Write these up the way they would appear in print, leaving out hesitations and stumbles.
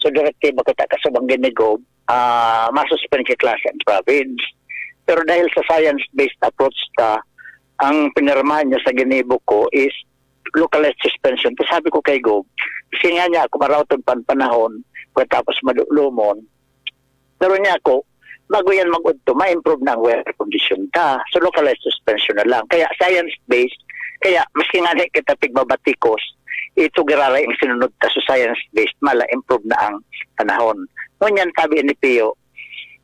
So direktiba ko ta kasubang ginigob, masuspend kay klase ang province. Pero dahil sa science-based approach ta, ang pinirmahan niya sa ginibo ko is localized suspension. So sabi ko kay Gob, kasi nga niya ako marawtod panahon, pagkatapos madulumon. Pero niya ako, bago yan mag-udto, ma-improve na ang weather condition ka. So localized suspension na lang. Kaya science-based, kaya maski nga kita pigbabatikos, ito giraray ang sinunod ta sa science-based, mala-improve na ang panahon. Ngunyan sabi ni Pio,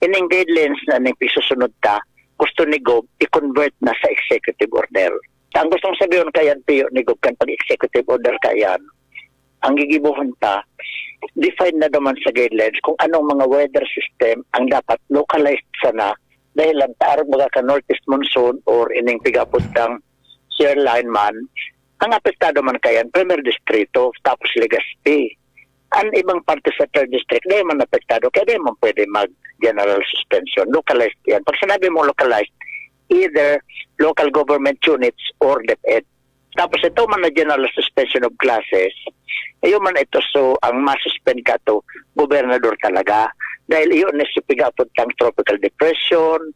ining guidelines na ning pisusunod ta, gusto ni Gob i-convert na sa executive order. Ang gustong sabihin kayan, Pio, ni Gob, kan pag-executive order kayan, ang gigibuhon ta, define na naman sa guidelines kung anong mga weather system ang dapat localized sana dahil lang taarog mga ka-northeast monsoon or ining pigapuntang shear line man, ang apektado man kayan, Premier Distrito, tapos Legazpi. Ang ibang parte sa 3rd District, di man apektado, kaya di man pwede mag-general suspension. Localized yan. Pag sinabi mo localized, either local government units or DepEd. Tapos ito man na general suspension of classes, ayun man ito, so ang masuspend ka to, gobernador talaga. Dahil iyon na sipigapod ng tropical depression,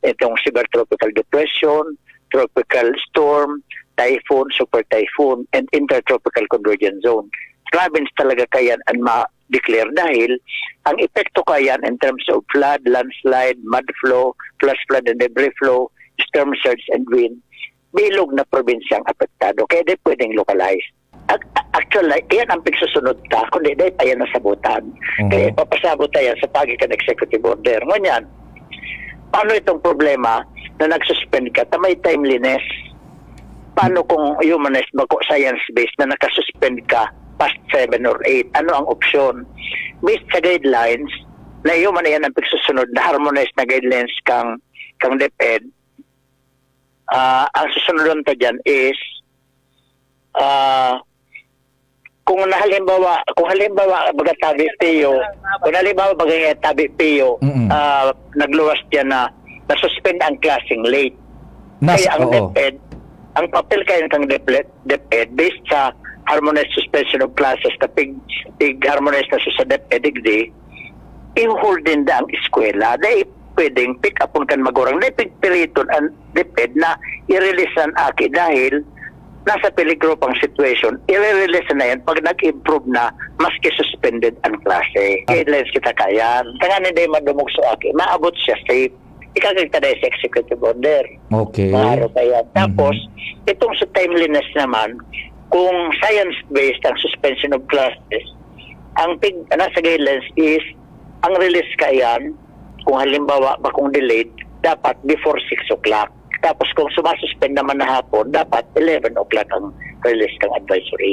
itong severe tropical depression, tropical storm, typhoon, super typhoon, and intertropical convergence zone. Province talaga kayan ang ma-declare dahil ang epekto kayan in terms of flood, landslide, mud flow, flash flood and debris flow, storm surge and wind, bilog na probinsyang apektado. Kaya di pwedeng localized. Actually, yan ang pagsusunod ta, kundi di pa yan nasabutan. Kaya papasabot tayo sa pagitan executive order. Ngunyan, paano itong problema na nagsuspend ka, tamay timeliness? Paano kung humanist, bako science-based na nakasuspend ka past 7 or 8, ano ang opsyon? Based sa guidelines, na human yan ang pagsusunod na harmonized na guidelines kang DepEd, ang susunod ta dyan is kung halimbawa bagatabi Pio, nagluwas diyan na nasuspend ang classing late. Kaya ang DepEd, ang papel kayo kang DepEd based sa harmonized suspension of classes na pig-harmonized na sa DepEd digdi, i-hold din da ang eskwela. Dahil pwedeng pick upon kan magurang. Dahil pigpiliton ang DepEd na i-release ang aki dahil nasa peligro pang situation. I-release na yan pag nag-improve na maski suspended ang klase. Guidelines kita kayan. Tangan hindi madumog sa aki. Maabot siya safe. Ikagagta na sa executive order. Okay. Maaro kaya. Tapos, itong sa timeliness naman, kung science-based ang suspension of classes, ang nasa guidelines is, ang release kayan, kung halimbawa kung delayed, dapat before 6 o'clock. Tapos kung sumasuspend naman na hapon, dapat 11 o'clock ang release kang advisory.